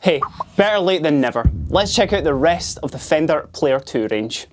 Hey, better late than never. Let's check out the rest of the Fender Player 2 range.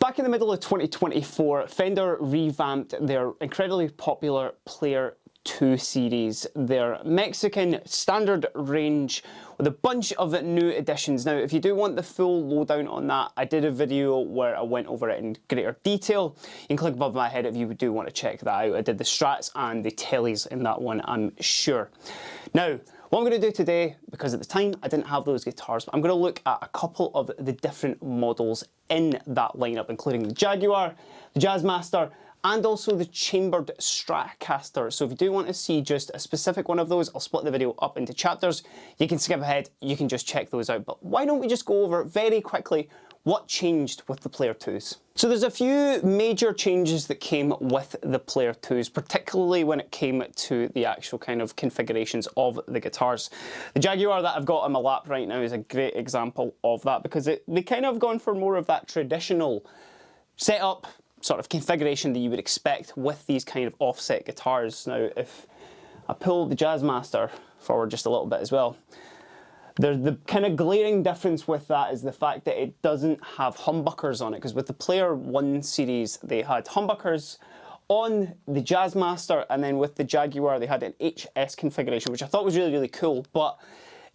Back in the middle of 2024, Fender revamped their incredibly popular Player 2 series, their Mexican standard range with a bunch of new additions. Now, if you do want the full lowdown on that, I did a video where I went over it in greater detail. You can click above my head if you do want to check that out. I did the strats and the tellies in that one, I'm sure. Now, what I'm going to do today, because at the time I didn't have those guitars, I'm going to look at a couple of the different models in that lineup, including the Jaguar, the Jazzmaster, and also the chambered Stratocaster. So if you do want to see just a specific one of those, I'll split the video up into chapters. You can skip ahead, you can just check those out. But why don't we just go over very quickly what changed with the Player 2s? So there's a few major changes that came with the Player 2s, particularly when it came to the actual kind of configurations of the guitars. The Jaguar that I've got on my lap right now is a great example of that, because they kind of gone for more of that traditional setup, sort of configuration that you would expect with these kind of offset guitars. Now, if I pull the Jazzmaster forward just a little bit as well, the kind of glaring difference with that is the fact that it doesn't have humbuckers on it, because with the Player 1 series they had humbuckers on the Jazzmaster, and then with the Jaguar they had an HS configuration, which I thought was really, really cool, but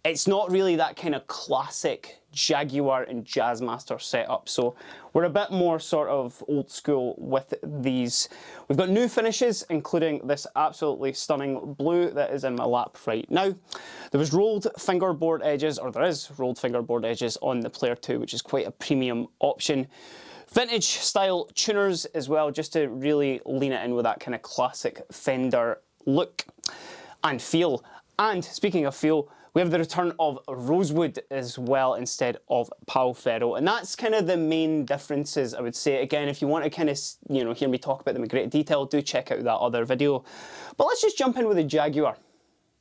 it's not really that kind of classic Jaguar and Jazzmaster setup. So we're a bit more sort of old school with these. We've got new finishes, including this absolutely stunning blue that is in my lap right now. There was rolled fingerboard edges, or there is rolled fingerboard edges on the Player 2, which is quite a premium option. Vintage style tuners as well, just to really lean it in with that kind of classic Fender look and feel. And speaking of feel, we have the return of rosewood as well instead of pal ferro, and that's kind of the main differences, I would say. Again, if you want to kind of, you know, hear me talk about them in great detail, do check out that other video. But let's just jump in with the Jaguar.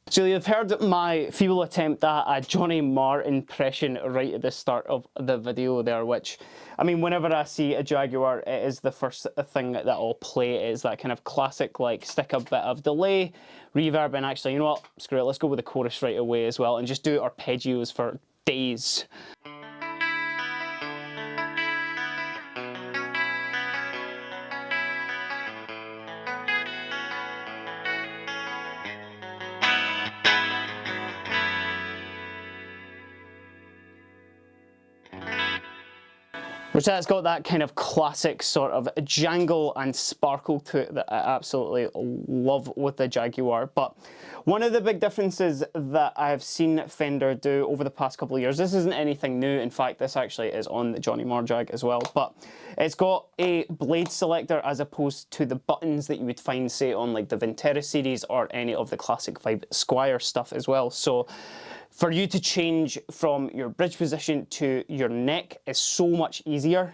So you've heard my feeble attempt at a Johnny Marr impression right at the start of the video there, which, I mean, whenever I see a Jaguar, it is the first thing that I'll play. It is that kind of classic, like, stick a bit of delay, reverb, and actually, you know what, screw it, let's go with the chorus right away as well, and just do arpeggios for days. Which that's got that kind of classic sort of jangle and sparkle to it that I absolutely love with the Jaguar. But one of the big differences that I've seen Fender do over the past couple of years, this isn't anything new, in fact this actually is on the Johnny Marr Jag as well, but it's got a blade selector as opposed to the buttons that you would find, say, on like the Ventera series or any of the classic Vibe Squier stuff as well. So for you to change from your bridge position to your neck is so much easier.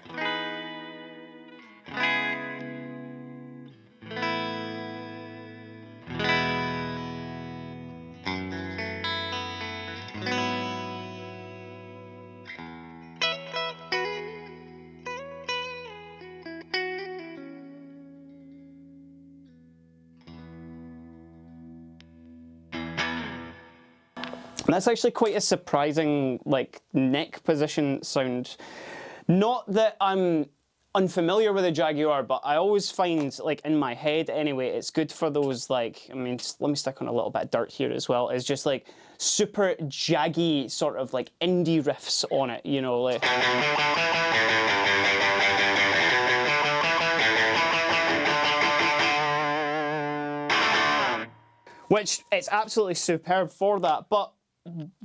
And that's actually quite a surprising, like, neck position sound. Not that I'm unfamiliar with the Jaguar, but I always find, like, in my head anyway, it's good for those, like, I mean, just let me stick on a little bit of dirt here as well, it's just like super jaggy sort of like indie riffs on it, you know, like. Which it's absolutely superb for that, but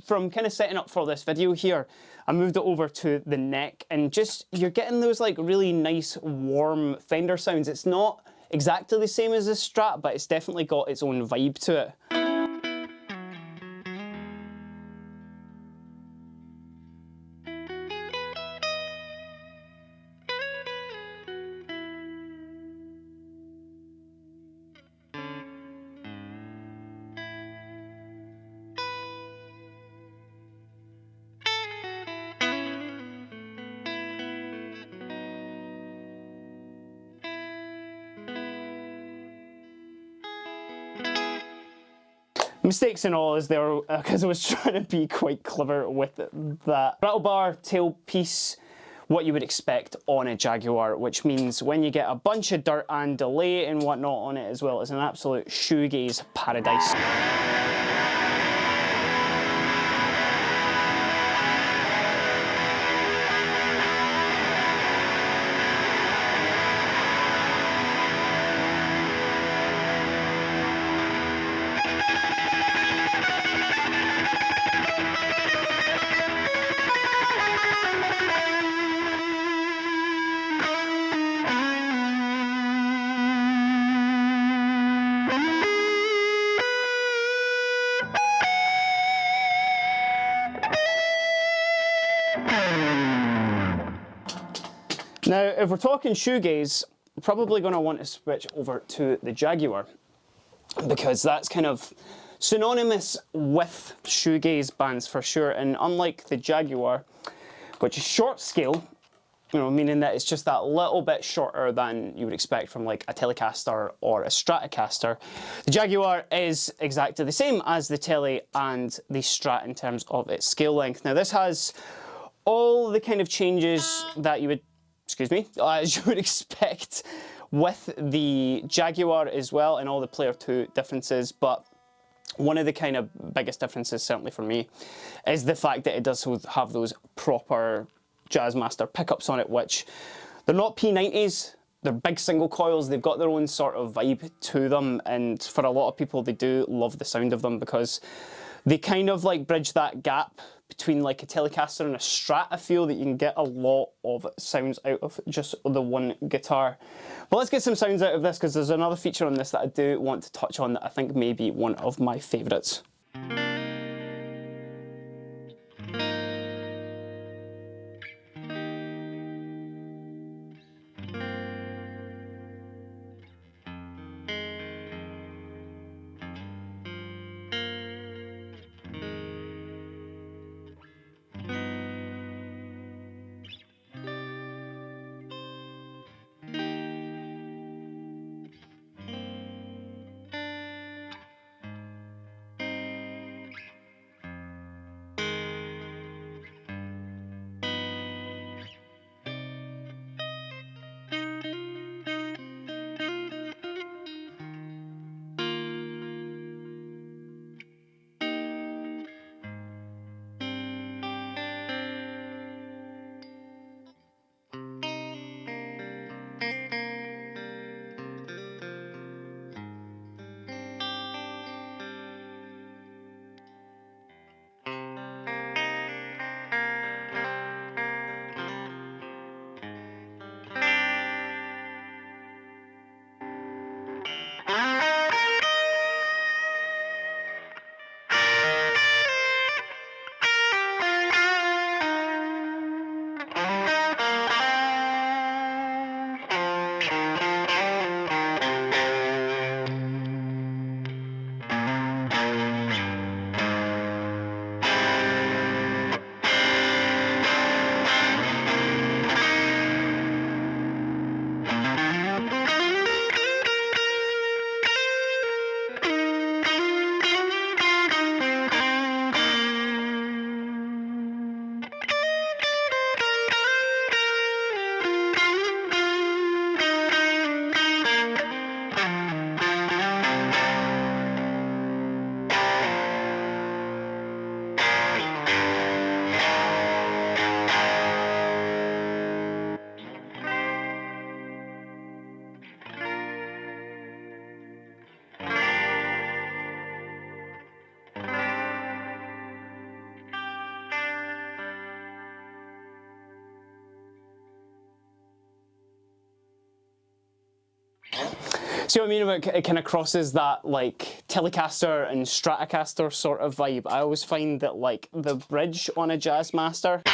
from kind of setting up for this video here, I moved it over to the neck, and just, you're getting those like really nice warm Fender sounds. It's not exactly the same as the Strat, but it's definitely got its own vibe to it. Mistakes and all is there, because I was trying to be quite clever with that. Throttle bar, tailpiece, what you would expect on a Jaguar, which means when you get a bunch of dirt and delay and whatnot on it as well, it's an absolute shoegaze paradise. Now, if we're talking shoegaze, we're probably going to want to switch over to the Jaguar, because that's kind of synonymous with shoegaze bands for sure. And unlike the Jaguar, which is short scale, you know, meaning that it's just that little bit shorter than you would expect from like a Telecaster or a Stratocaster, the Jaguar is exactly the same as the Tele and the Strat in terms of its scale length. Now, this has all the kind of changes that you would, as you would expect with the Jaguar as well, and all the Player 2 differences. But one of the kind of biggest differences, certainly for me, is the fact that it does have those proper Jazzmaster pickups on it, which they're not P90s, they're big single coils, they've got their own sort of vibe to them, and for a lot of people they do love the sound of them because they kind of like bridge that gap between like a Telecaster and a Strat. I feel that you can get a lot of sounds out of just the one guitar. But let's get some sounds out of this, because there's another feature on this that I do want to touch on that I think may be one of my favourites. See what I mean about it kind of crosses that like Telecaster and Stratocaster sort of vibe. I always find that like the bridge on a Jazzmaster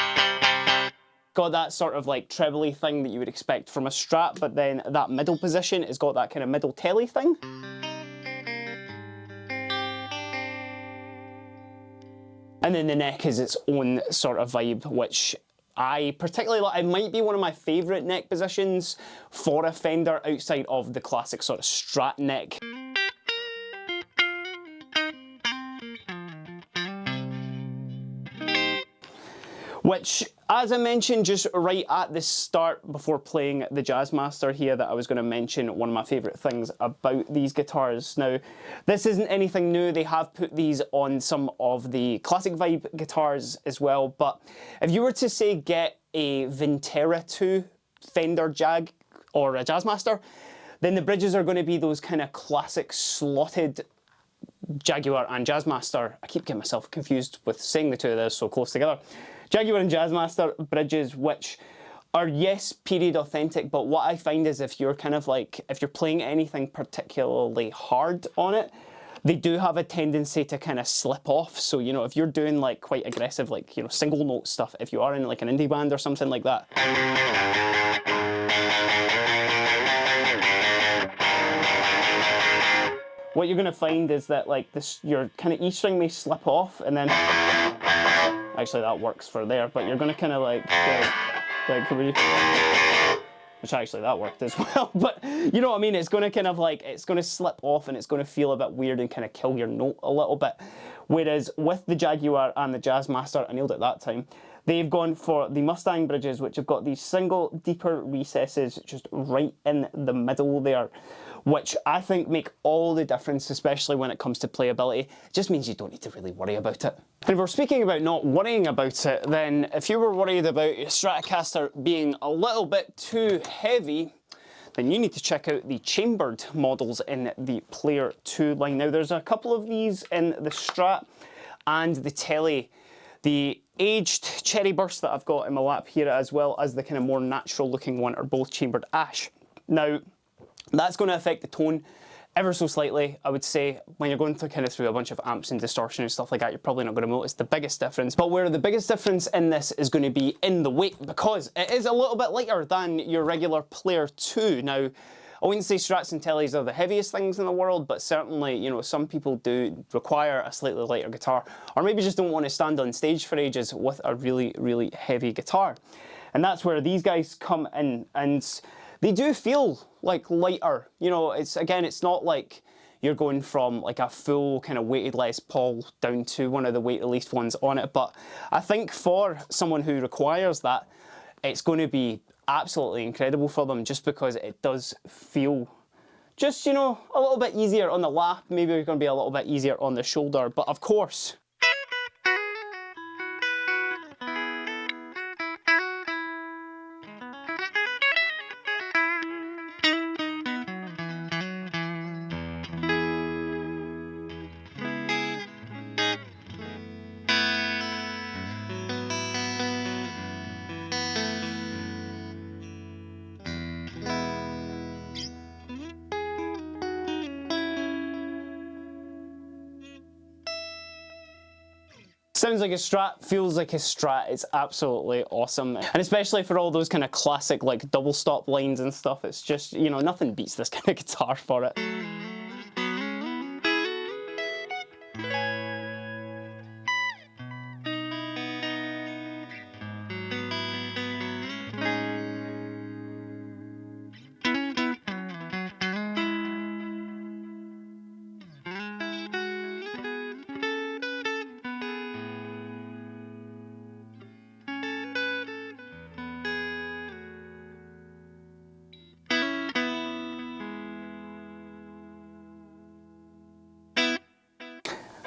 got that sort of like trebly thing that you would expect from a Strat, but then that middle position has got that kind of middle telly thing. And then the neck is its own sort of vibe, which I particularly like. It might be one of my favourite neck positions for a Fender outside of the classic sort of Strat neck. which, as I mentioned just right at the start before playing the Jazzmaster here, that I was going to mention one of my favourite things about these guitars. Now, this isn't anything new, they have put these on some of the classic vibe guitars as well, but if you were to say get a Vintera 2 Fender Jag or a Jazzmaster, then the bridges are going to be those kind of classic slotted Jaguar and Jazzmaster. I keep getting myself confused with saying the two of those so close together. Jaguar and Jazzmaster bridges, which are, yes, period authentic, but what I find is if you're kind of like, if you're playing anything particularly hard on it, they do have a tendency to kind of slip off. So, you know, if you're doing like quite aggressive, like, you know, single note stuff, if you are in like an indie band or something like that, what you're going to find is that like this, your kind of E string may slip off, and then actually that works for there, but you're going to kind of like which actually that worked as well, but you know what I mean, it's going to kind of like, it's going to slip off and it's going to feel a bit weird and kind of kill your note a little bit. Whereas with the Jaguar and the Jazzmaster, I nailed it that time, they've gone for the Mustang bridges, which have got these single deeper recesses just right in the middle there, which I think make all the difference, especially when it comes to playability. It just means you don't need to really worry about it. And if we're speaking about not worrying about it, then if you were worried about your Stratocaster being a little bit too heavy, then you need to check out the chambered models in the Player 2 line. Now, there's a couple of these in the Strat and the Tele. The aged Cherry Burst that I've got in my lap here, as well as the kind of more natural looking one, are both chambered ash. Now, that's going to affect the tone ever so slightly, I would say. When you're going kind of through a bunch of amps and distortion and stuff like that, you're probably not going to notice the biggest difference. But where the biggest difference in this is going to be in the weight, because it is a little bit lighter than your regular Player 2. Now, I wouldn't say Strats and Teles are the heaviest things in the world, but certainly, you know, some people do require a slightly lighter guitar, or maybe just don't want to stand on stage for ages with a really, really heavy guitar. And that's where these guys come in, and they do feel like lighter. You know, it's, again, it's not like you're going from like a full kind of weighted Les Paul down to one of the weight released ones on it, but I think for someone who requires that, it's going to be absolutely incredible for them, just because it does feel just, you know, a little bit easier on the lap. Maybe it's going to be a little bit easier on the shoulder, but of course, sounds like a Strat, feels like a Strat. It's absolutely awesome. And especially for all those kind of classic like double stop lines and stuff, it's just, you know, nothing beats this kind of guitar for it.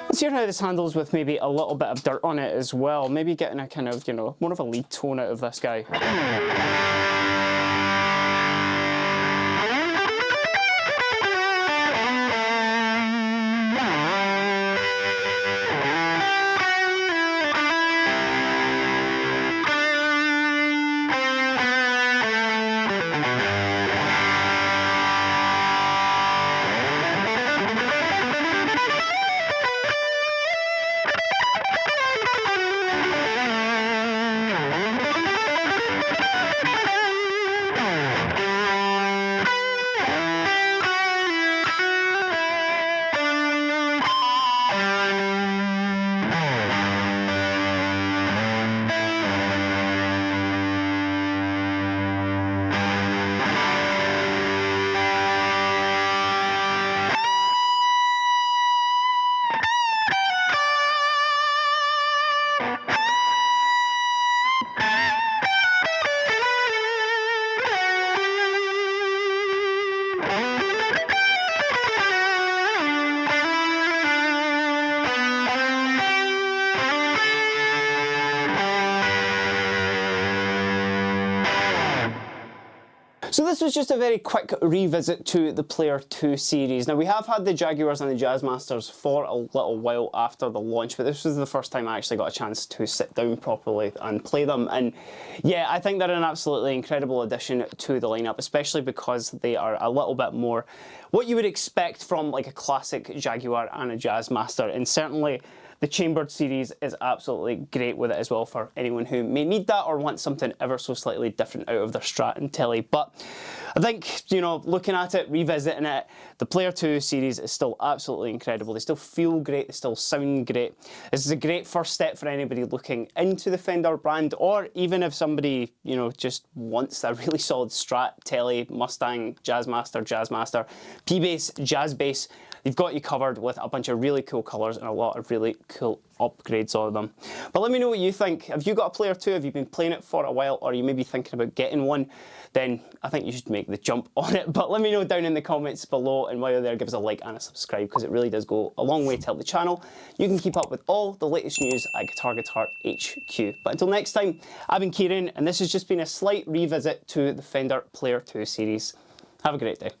Let's hear how this handles with maybe a little bit of dirt on it as well. Maybe getting a kind of, you know, more of a lead tone out of this guy. this was just a very quick revisit to the Player 2 series. Now, we have had the Jaguars and the Jazzmasters for a little while after the launch, but this was the first time I actually got a chance to sit down properly and play them. And yeah, I think they're an absolutely incredible addition to the lineup, especially because they are a little bit more what you would expect from like a classic Jaguar and a Jazzmaster. And certainly the Chambered series is absolutely great with it as well for anyone who may need that or want something ever so slightly different out of their Strat and Telly. But I think, you know, looking at it, revisiting it, the Player 2 series is still absolutely incredible. They still feel great, they still sound great. This is a great first step for anybody looking into the Fender brand, or even if somebody, you know, just wants a really solid Strat, Telly, Mustang, Jazzmaster, P-Bass, Jazz Bass. They've got you covered with a bunch of really cool colours and a lot of really cool upgrades on them. But let me know what you think. Have you got a Player 2? Have you been playing it for a while, or you may be thinking about getting one? Then I think you should make the jump on it. But let me know down in the comments below, and while you're there, give us a like and a subscribe, because it really does go a long way to help the channel. You can keep up with all the latest news at Guitar HQ. But until next time, I've been Kieran, and this has just been a slight revisit to the Fender Player 2 series. Have a great day.